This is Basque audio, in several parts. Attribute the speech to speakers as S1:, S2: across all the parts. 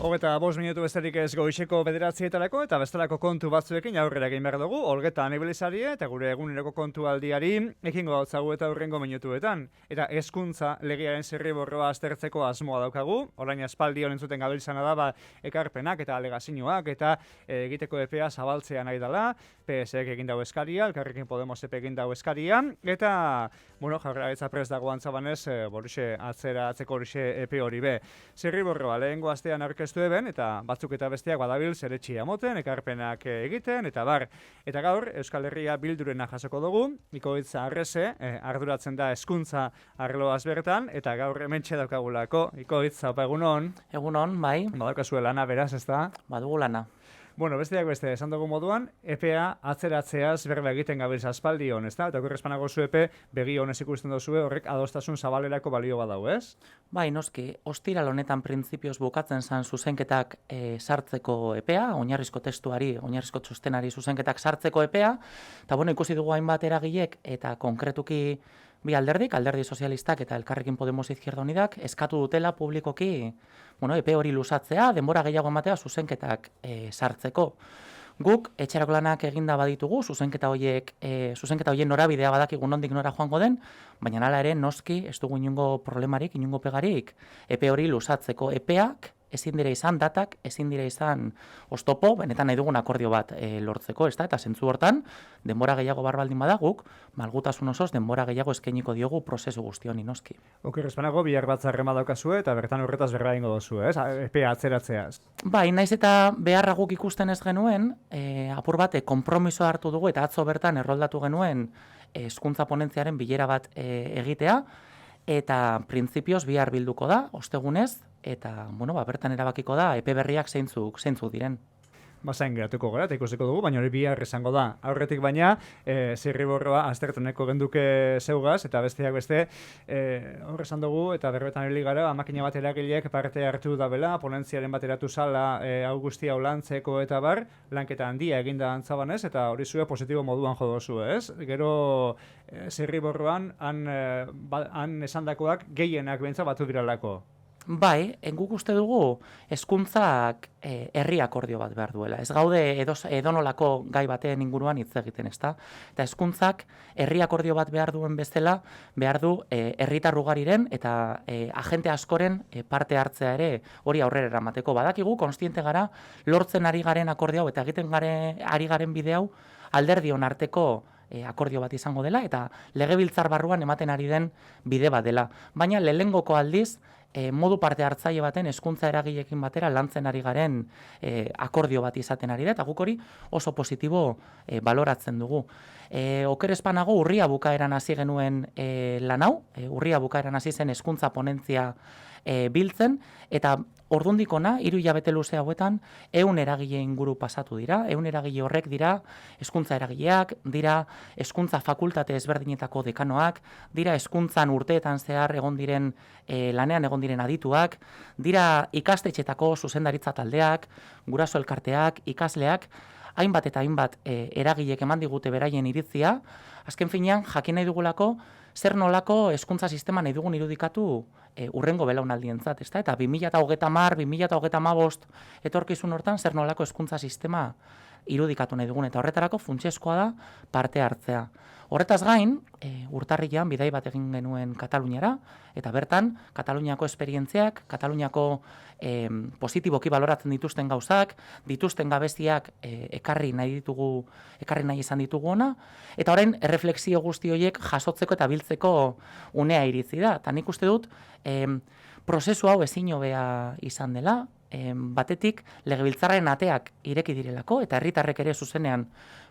S1: 5 minutu besterik ez goizeko 9:00 eta bestelako kontu batzuekin aurrera egin behar dugu. Olgeta anibilizarie eta gure eguneroko kontualdiari ekingo gautzagu eta hurrengo minutuetan. Eta hezkuntza legearen zirriborroa aztertzeko asmoa daukagu. Orain aspaldi honen zuten gabiltzana da ekarpenak eta alegazioak eta egiteko epea zabaltzea nahi dela. PSek egin dago eskaria, Elkarrekin Podemosek egin dago eskaria eta Jaurlaritza prest dago antzabanez atzeko horixe epe hori be. Zirriborroa lehengo astean aurkeztu eben eta batzuk eta besteak badabil zeretxia moten, ekarpenak egiten eta bar. Eta gaur Euskal Herria Bildurena jasoko dugu, Ikoitza Arrese arduratzen da hezkuntza arloaz bertan eta gaur hementxe daukagulako. Ikoitza, egunon?
S2: Egunon, bai.
S1: Badaukazue lana beraz, ezta?
S2: Badugu lana.
S1: Besteak beste, esan dugu moduan, EPEA atzeratzeaz berba egiten gabiltz aspaldi hon, ezta? Eta okerrezpanago zu EPE, begi honez ikusten duzue, horrek adostasun zabalerako balio badau, ez?
S2: Bai, noski, ostiral honetan printzipioz bukatzen zan zuzenketak sartzeko EPEA, oinarrizko testuari, oinarrizko txostenari zuzenketak sartzeko EPEA, eta ikusi dugu hainbat eragilek eta konkretuki bi alderdi sozialistak eta Elkarrekin Podemos Izquierda Unidak, eskatu dutela publikoki epe hori luzatzea, denbora gehiago ematea zuzenketak sartzeko. Guk etxerako lanak eginda baditugu, zuzenketa horien norabidea badakigu nondik nora joango den, baina hala ere noski ez dugu inongo problemarik, inongo pegarik epe hori luzatzeko. Epeak ezin dira izan datak, ezin dira izan oztopo, benetan nahi dugun akordio bat lortzeko, ezta? Eta zentzu hortan, denbora gehiago barbaldin badaguk, malgutasun osoz denbora gehiago eskainiko diogu prozesu guzti honi noski.
S1: Okerrezpanago bihar batzarrema daukazue eta bertan horretaz berra egingo duzu, ez? EPEA atzeratzeaz.
S2: Bai, naiz eta beharra guk ikusten ez genuen, apur bat konpromisoa hartu dugu eta atzo bertan erroldatu genuen hezkuntza ponentziaren bilera bat egitea, eta printzipioz bihar bilduko da, ostegunez, eta bertan erabakiko da epe berriak zeintzuk diren.
S1: Bazain geratuko gara eta ikusiko dugu, baina hori bihar izango da. Aurretik baina, zirriborroa aztertuneko genduke zeugaz, eta besteak beste, hor esan dugu, eta berbetan hori gara, makina bat eragileak parte hartu da bela, ponentziaren bat eratu zala augustia lantzeko eta bar, lanketa handia eginda antzabanez, eta hori zue positibo moduan jodozu, ez? Gero, zirriborroan, han esandakoak gehienak bentsa batu diralako.
S2: Bai, guk uste dugu hezkuntzak herri akordio bat behar duela. Ez gaude edonolako gai baten inguruan hitz egiten, ezta? Eta hezkuntzak herri akordio bat behar duen bezala, behar du herritar ugariren eta agente askoren parte hartzea ere hori aurrera eramateko. Badakigu, kontziente gara, lortzen ari garen akordio hau eta egiten ari garen bide hau alderdion arteko akordio bat izango dela eta legebiltzar barruan ematen ari den bide bat dela. Baina lehenengoko aldiz, modu parte hartzaile baten hezkuntza eragileekin batera lantzen ari garen akordio bat izaten ari da, eta guk hori oso positibo baloratzen dugu. Okerezpanago urria bukaeran hasi genuen lan hau, urria bukaeran hasi zen hezkuntza ponentzia biltzen, eta ordundik hona, 3 hilabete luze hauetan, 100 eragile inguru pasatu dira. 100 eragile horrek dira hezkuntza eragileak, dira hezkuntza fakultate ezberdinetako dekanoak, dira hezkuntzan urteetan zehar lanean egon diren adituak, dira ikastetxetako zuzendaritza taldeak, guraso elkarteak, ikasleak, hainbat eta hainbat eragilek eman digute beraien iritzia, azken finean jakin nahi dugulako zer nolako hezkuntza sistema nahi dugun irudikatu urrengo belaunaldientzat, ezta? Eta 2030, 2035 etorkizun hortan zer nolako hezkuntza sistema irudikatu nahi dugun, eta horretarako funtsezkoa da parte hartzea. Horretaz gain, urtarrilean bidai bat egin genuen Kataluniara, eta bertan Kataluniako esperientziak, Kataluniako positiboki baloratzen dituzten gauzak, dituzten gabeziak ekarri nahi izan ditugu ona, eta orain erreflexio guzti horiek jasotzeko eta biltzeko unea iritzi da. Eta nik uste dut, prozesu hau ezin hobea izan dela, batetik legebiltzarraren ateak ireki direlako, eta herritarrek ere zuzenean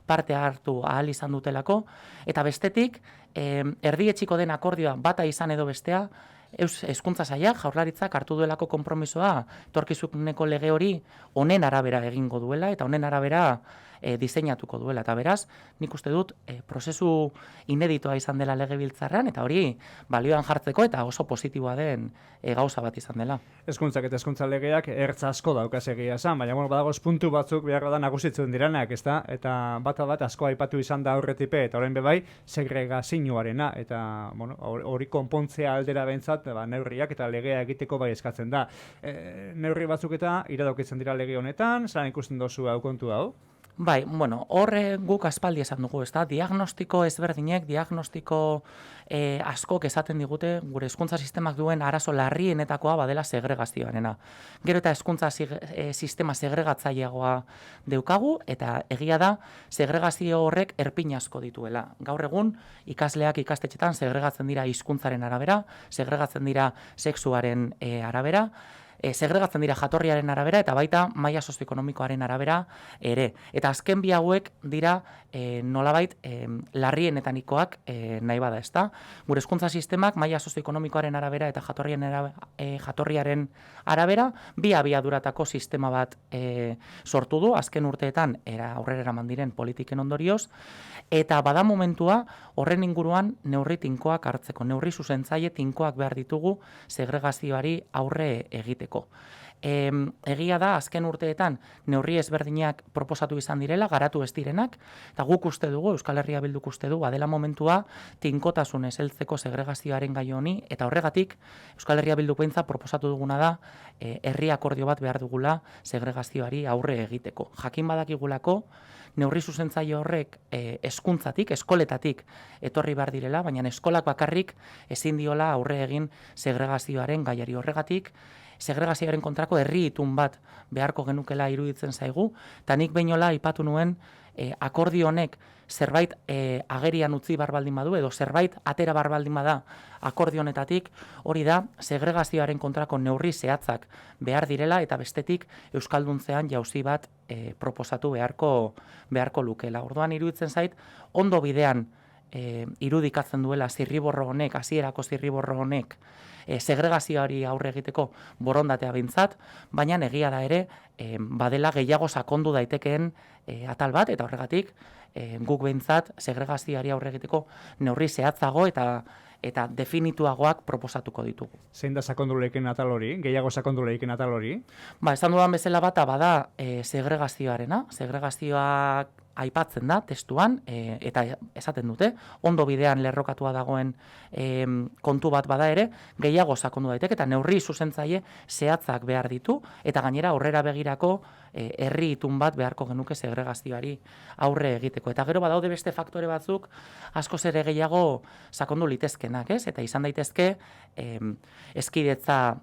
S2: parte hartu ahal izan dutelako, eta bestetik, erdietsiko den akordioa bata izan edo bestea, hezkuntza sailak Jaurlaritzak hartu duelako konpromisoa etorkizuneko lege hori honen arabera egingo duela, eta honen arabera diseinatuko duela. Eta beraz, nik uste dut prozesu ineditoa izan dela legebiltzarrean, eta hori balioan jartzeko eta oso positiboa den gauza bat izan dela.
S1: Hezkuntzak eta hezkuntza legeak ertz asko daukaz egia esan, baina badagoz puntu batzuk behar da nagusitzen diranak, ezta? Eta bat asko aipatu izan da aurretipe, eta orain bebai segregazioarena, eta hori konpontzea aldera bentzat, neurriak eta legea egiteko bai eskatzen da. Neurri batzuk eta iradokitzen dira lege honetan, zelan ikusten dozu hau kontu hau?
S2: Bai, horre guk aspaldi esan dugu, ezta? Diagnostiko ezberdinek, diagnostiko askok esaten digute gure hezkuntza sistemak duen arazo larrienetakoa badela segregazioarena. Gero eta hezkuntza sistema segregatzaileagoa daukagu, eta egia da segregazio horrek erpin asko dituela. Gaur egun ikasleak ikastetxetan segregatzen dira hizkuntzaren arabera, segregatzen dira sexuaren arabera, segregatzen dira jatorriaren arabera eta baita maila sozioekonomikoaren arabera ere. Eta azken bi hauek dira nolabait larrienetanikoak nahi bada, ezta? Gure hezkuntza sistemak maila sozioekonomikoaren arabera eta jatorriaren arabera bi abiaduratako sistema bat sortu du azken urteetan aurrera eraman diren politiken ondorioz, eta bada momentua horren inguruan neurri tinkoak hartzeko, neurri zuzentzaile tinkoak behar ditugu segregazioari aurre egiteko. Egia da, azken urteetan neurri ezberdinak proposatu izan direla, garatu ez direnak, eta guk uste dugu, Euskal Herria Bilduk uste du, badela momentua tinkotasunez heltzeko segregazioaren gai honi, eta horregatik Euskal Herria Bilduk behintzat proposatu duguna da herri akordio bat behar dugula segregazioari aurre egiteko. Jakin badakigulako, neurri zuzentzaile horrek hezkuntzatik, eskoletatik etorri behar direla, baina eskolak bakarrik ezin diola aurre egin segregazioaren gaiari. Horregatik, segregazioaren kontrako herri itun bat beharko genukela iruditzen zaigu, eta nik behinola aipatu nuen akordio honek zerbait agerian utzi bar baldin badu, edo zerbait atera bar baldin bada akordio honetatik, hori da segregazioaren kontrako neurri zehatzak behar direla, eta bestetik euskalduntzean jauzi bat proposatu beharko lukela. Orduan iruditzen zait, ondo bidean irudikatzen duela zirriborro honek, hasierako zirriborro honek, segregazioari aurre egiteko borondatea behintzat, baina egia da ere, badela gehiago sakondu daitekeen atal bat, eta horregatik guk behintzat segregazioari aurre egiteko neurri zehatzago eta definituagoak proposatuko ditugu.
S1: Zein da sakondu leiken atal hori? Gehiago sakondu leiken atal hori?
S2: Esan dudan bezala bata bada segregazioarena. Segregazioak aipatzen da testuan, eta esaten dute, ondo bidean lerrokatua dagoen kontu bat bada ere, gehiago sakondu daiteke, eta neurri zuzentzaile zehatzak behar ditu, eta gainera aurrera begirako herri itun bat beharko genuke segregazioari aurre egiteko. Eta gero badaude beste faktore batzuk askoz ere gehiago sakondu litezkenak, ez? Eta izan daitezke hezkidetza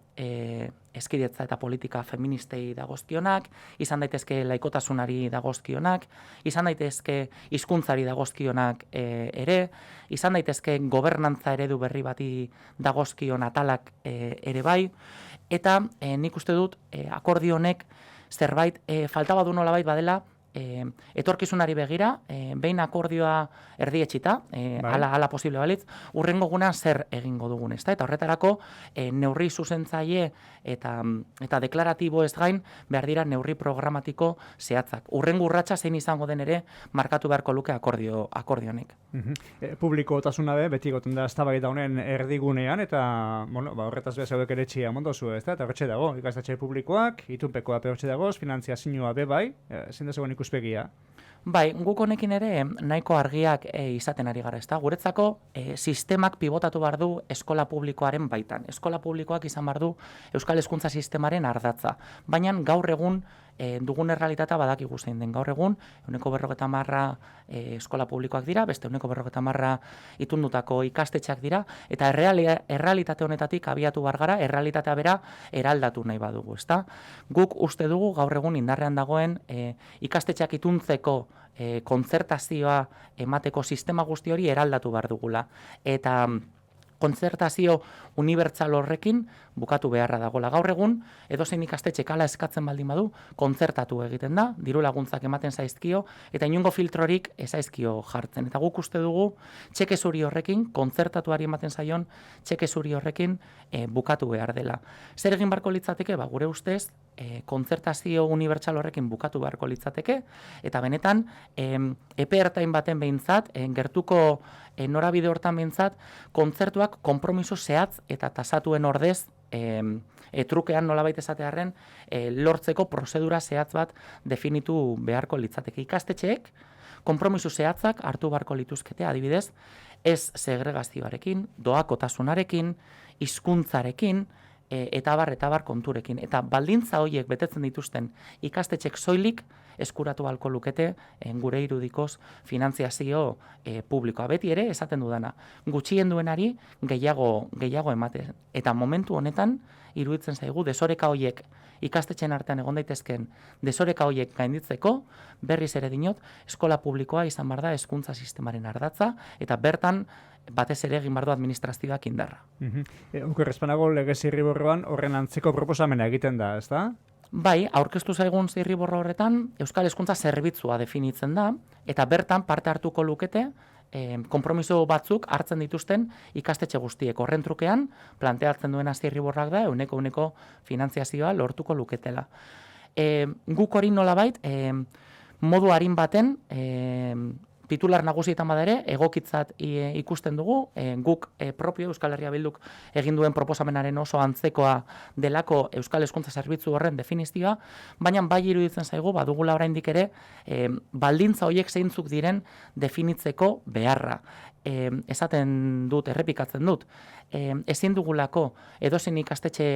S2: eta politika feministei dagozkionak, izan daitezke laikotasunari dagozkionak, izan daitezke hizkuntzari dagozkionak ere, izan daitezke gobernantza eredu berri bati dagozkion atalak ere bai, eta nik uste dut akordio honek zerbait falta badu nolabait badela etorkizunari begira, behin akordioa erdietsita, hala posible balitz, urrengo guna zer egingo dugun, ezta? Eta horretarako neurri zuzentzaile eta deklaratibo ez gain behar dira neurri programatiko zehatzak. Urrengo urratsa zein izango den ere markatu beharko luke akordio honek.
S1: Publikotasuna beti goten da eztabaida honen erdigunean, eta horretaz bez hauek ere txia mondozu, ezta? Eta horretxe dago, ikastetxe publikoak, itunpekoa horretxe dagoz, finanziazioa bai, zein da zegoen ikuspegia?
S2: Bai, guk honekin ere nahiko argiak izaten ari gara, ezta? Guretzako sistemak pibotatu behar du eskola publikoaren baitan. Eskola publikoak izan behar du Euskal Hezkuntza sistemaren ardatza. Baina gaur egun dugun errealitatea badakigu zein den. Gaur egun 50% eskola publikoak dira, beste 50% itundutako ikastetxeak dira, eta errealitate honetatik abiatu behar gara, errealitatea bera eraldatu nahi badugu, ezta? Guk uste dugu gaur egun indarrean dagoen ikastetxeak ituntzeko kontzertazioa emateko sistema guzti hori eraldatu behar dugula. Eta kontzertazio unibertsal horrekin bukatu beharra dagoela. Gaur egun, edozein ikastetxek hala eskatzen baldin badu, kontzertatu egiten da, diru laguntzak ematen zaizkio, eta inongo filtrorik ez zaizkio jartzen. Eta guk uste dugu, txeke zuri horrekin, kontzertatuari ematen zaion, txeke zuri horrekin bukatu behar dela. Zer egin barko litzateke? Gure ustez, kontzertazio unibertsal horrekin bukatu beharko litzateke, eta benetan epe ertain baten behintzat, gertuko norabide hortan behintzat, kontzertuak konpromiso zehatz eta tasatuen ordez trukean nolabait esatearren lortzeko prozedura zehatz bat definitu beharko litzateke. Ikastetxeek konpromiso zehatzak hartu beharko lituzkete, adibidez, ez segregazioarekin, doakotasunarekin, hizkuntzarekin, eta bar konturekin. Eta baldintza horiek betetzen dituzten ikastetxek soilik eskuratu halko lukete gure irudikoz finantziazio publikoa. Beti ere, esaten dudana, gutxien duenari gehiago ematen. Eta momentu honetan, iruditzen zaigu, desoreka horiek ikastetxen artean egon daitezken desoreka horiek gainditzeko, berriz ere dinot, eskola publikoa izan behar da hezkuntza sistemaren ardatza, eta bertan batez ere egin behar du administrazioak indarra.
S1: Oker espanago lege zirriborroan horren antzeko proposamena egiten da, ez da?
S2: Bai, aurkeztu zaigun zirriborro horretan, Euskal Hezkuntza Zerbitzua definitzen da, eta bertan parte hartuko lukete, konpromiso batzuk hartzen dituzten ikastetxe guztiek. Horren trukean, planteatzen duena zirriborrak da, euneko finantziazioa lortuko luketela. Guk hori nolabait, modu arin baten, titular nagusietan bada ere, egokitzat ikusten dugu, guk propio Euskal Herria Bilduk egin duen proposamenaren oso antzekoa delako Euskal Hezkuntza Zerbitzu horren definizioa, baina bai iruditzen zaigu, badugula oraindik ere, baldintza horiek zeintzuk diren definitzeko beharra. Esaten dut, errepikatzen dut, ezin dugulako edozein ikastetxe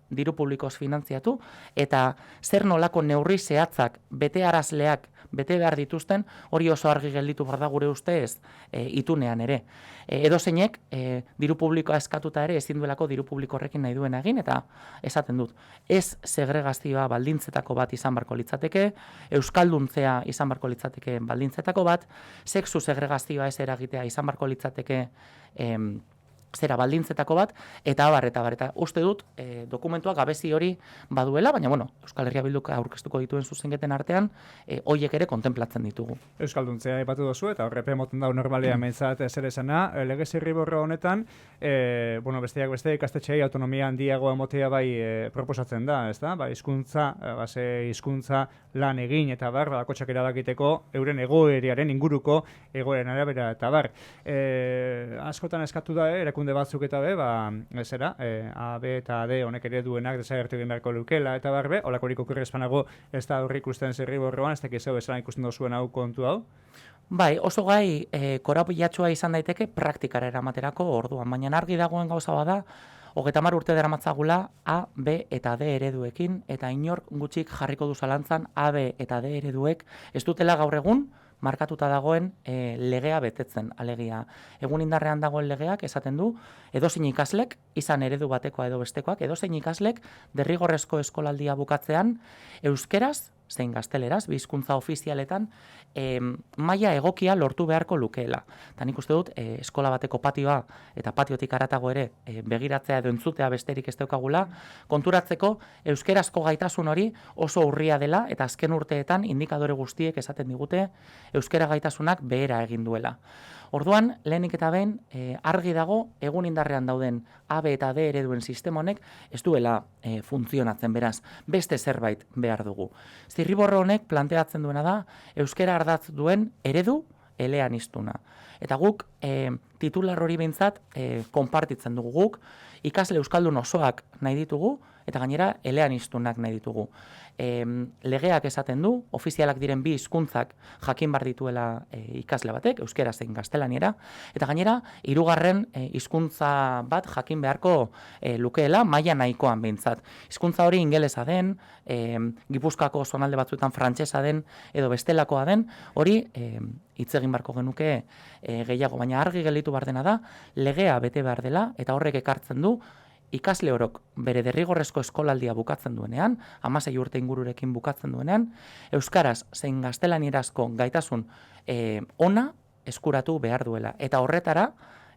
S2: diru publikoz finantziatu, eta zer nolako neurri zehatzak, betearazleak, bete behar dituzten, hori oso argi gelditu behar da gure ustez itunean ere. Edozeinek diru publikoa eskatuta ere ezin duelako diru publiko horrekin nahi duen egin, eta esaten dut, ez segregazioa baldintzetako bat izan barko litzateke, euskalduntzea izan barko litzateke baldintzetako bat, sexu segregazioa ez eragitea izan barko litzateke zera baldintzetako bat, eta abar. Uste dut, dokumentuak gabezi hori baduela, baina, Euskal Herria Bilduk aurkeztuko dituen zuzenketen artean, horiek ere kontemplatzen ditugu.
S1: Euskalduntzea aipatu duzu, eta horrepe moten dau normalia mentzat zer esana, lege zirriborro honetan, besteak beste ikastetxeei autonomia handiago emotea bai proposatzen da, ez da? Hizkuntza lan egin eta bakotxak erabakiteko euren egoeriaren inguruko egoeren arabera eta askotan eskatu da, erakunde batzuk eta A, B eta D honek ere duenak desagertu egin beharko lukela eta holakorik okurri espanago ez da horri ikusten zirriborroan, ez dakizeu esan ikusten duzuen hau kontu hau?
S2: Bai, oso gai korapilatxua izan daiteke praktikara eramaterako orduan, baina argi dagoen gauza bada, 30 urte daramatzagula A, B eta D ereduekin, eta inork gutxik jarriko du zalantzan A, B eta D ereduek ez dutela gaur egun markatuta dagoen legea betetzen, alegia. Egun indarrean dagoen legeak esaten du, edozein ikaslek, izan eredu batekoa edo bestekoak, edozein ikaslek derrigorrezko eskolaldia bukatzean, euskeraz, zein gazteleraz, bi hizkuntza ofizialetan, maila egokia lortu beharko lukeela. Eta nik uste dut, eskola bateko patioa eta patiotik haratago ere begiratzea edo entzutea besterik ez daukagula, konturatzeko euskerazko gaitasun hori oso urria dela, eta azken urteetan indikadore guztiek esaten digute euskera gaitasunak behera egin duela. Orduan, lehenik eta behin, argi dago, egun indarrean dauden A, B eta D ereduen sistema honek ez duela funtzionatzen, beraz, beste zerbait behar dugu. Zirriborro honek planteatzen duena da, euskera ardatz duen eredu eleaniztuna. Eta guk, titular hori behintzat, konpartitzen dugu guk, ikasle euskaldun osoak nahi ditugu, eta gainera eleaniztunak nahi ditugu. Legeak esaten du, ofizialak diren bi hizkuntzak jakin bar dituela ikasle batek, euskera zein gaztelaniera, eta gainera, 3. Hizkuntza bat jakin beharko lukeela, maila nahikoan behintzat. Hizkuntza hori ingelesa den, Gipuzkoako zonalde batzuetan frantsesa den, edo bestelakoa den, hori hitz egin beharko genuke gehiago, baina argi gelditu behar dena da, legea bete behar dela, eta horrek ekartzen du, ikasle orok bere derrigorrezko eskolaldia bukatzen duenean, 16 urte ingururekin bukatzen duenean, euskaraz zein gaztelanierazko gaitasun ona eskuratu behar duela. Eta horretara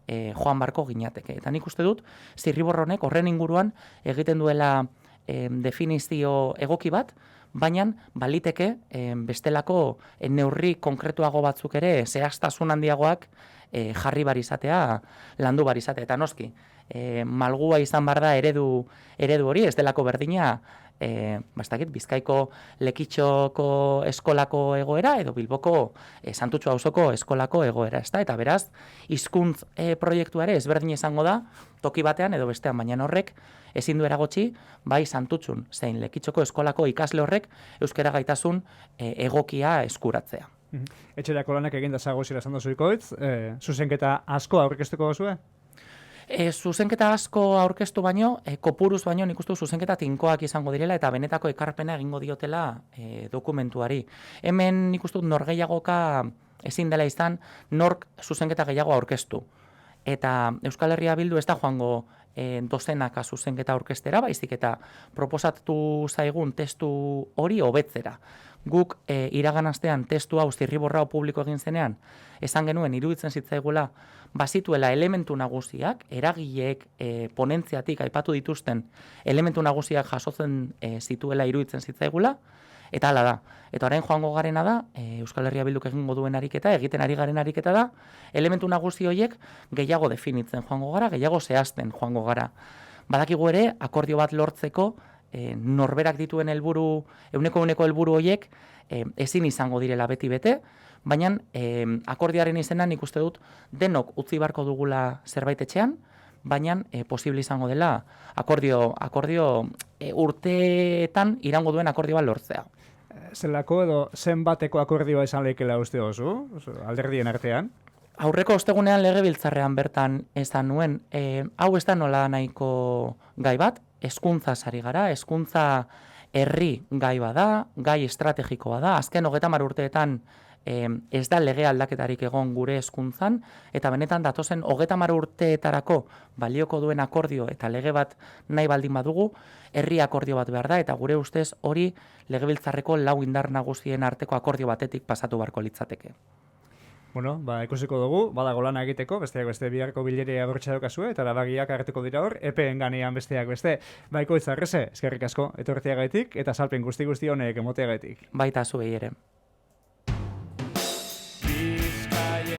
S2: joan barko ginateke. Eta nik uste dut, zirriborronek horren inguruan egiten duela definizio egoki bat, baina baliteke bestelako neurri konkretuago batzuk ere zehaztasun handiagoak jarri bar izatea, landu bar izatea. Eta noski, malgua izan bar da eredu hori, ez delako berdina Bizkaiko Lekitxoko eskolako egoera edo Bilboko Santutxu auzoko eskolako egoera, ezta? Eta beraz, hizkuntz proiektua ere ezberdin izango da toki batean edo bestean, baina horrek ezin du eragotzi bai Santutxun zein Lekitxoko eskolako ikasle horrek euskara gaitasun egokia eskuratzea.
S1: Etxerako lanak eginda zagozira esan dozuikoitz, zuzenketa asko aurkeztuko duzue?
S2: Zuzenketa asko aurkeztu baino, kopuruz baino nik uste dut zuzenketa tinkoak izango direla eta benetako ekarpena egingo diotela dokumentuari. Hemen nik uste dut norgehiagoka ezin dela izan nork zuzenketa gehiago aurkeztu. Eta Euskal Herria Bildu ez da joango dozenaka zuzenketa aurkeztera, baizik eta proposatu zaigun testu hori hobetzera. Guk iragan astean testu hau zirriborra publiko egin zenean, esan genuen iruditzen zitzaigula bazituela elementu nagusiak, eragileek ponentziatik aipatu dituzten elementu nagusiak jasotzen zituela iruditzen zitzaigula, eta hala da. Eta orain joango garena da, Euskal Herria Bilduk egingo duen ariketa, egiten ari garen ariketa da, elementu nagusi horiek gehiago definitzen joango gara, gehiago zehazten joango gara. Badakigu ere, akordio bat lortzeko, norberak dituen helburu, ehuneko helburu horiek ezin izango direla beti bete, baina akordioaren izenan nik uste dut denok utzi beharko dugula zerbait etxean, baina posible izango dela akordio urteetan irango duen akordio bat lortzea.
S1: Zelako edo zenbateko akordioa izan leikela uste oso, alderdien artean?
S2: Aurreko ostegunean legebiltzarrean bertan esan nuen, hau ez da nola nahiko gai bat, hezkuntza ari gara, hezkuntza herri gai bada, gai estrategikoa da, azken 30 urteetan ez da lege aldaketarik egon gure hezkuntzan, eta benetan datozen 30 urteetarako balioko duen akordio eta lege bat nahi baldin badugu, herri akordio bat behar da, eta gure ustez hori legebiltzarreko 4 indar nagusien arteko akordio batetik pasatu beharko litzateke.
S1: Bueno, ikusiko dugu, badago lana egiteko, besteak beste biharko bilerea bortxa daukazue, eta erabakiak hartuko dira hor, epeen ganean besteak beste. Ikoitz Arrese, eskerrik asko, etorteagaitik, eta salpen guzti honek emoteagaitik.
S2: Baita zuei ere.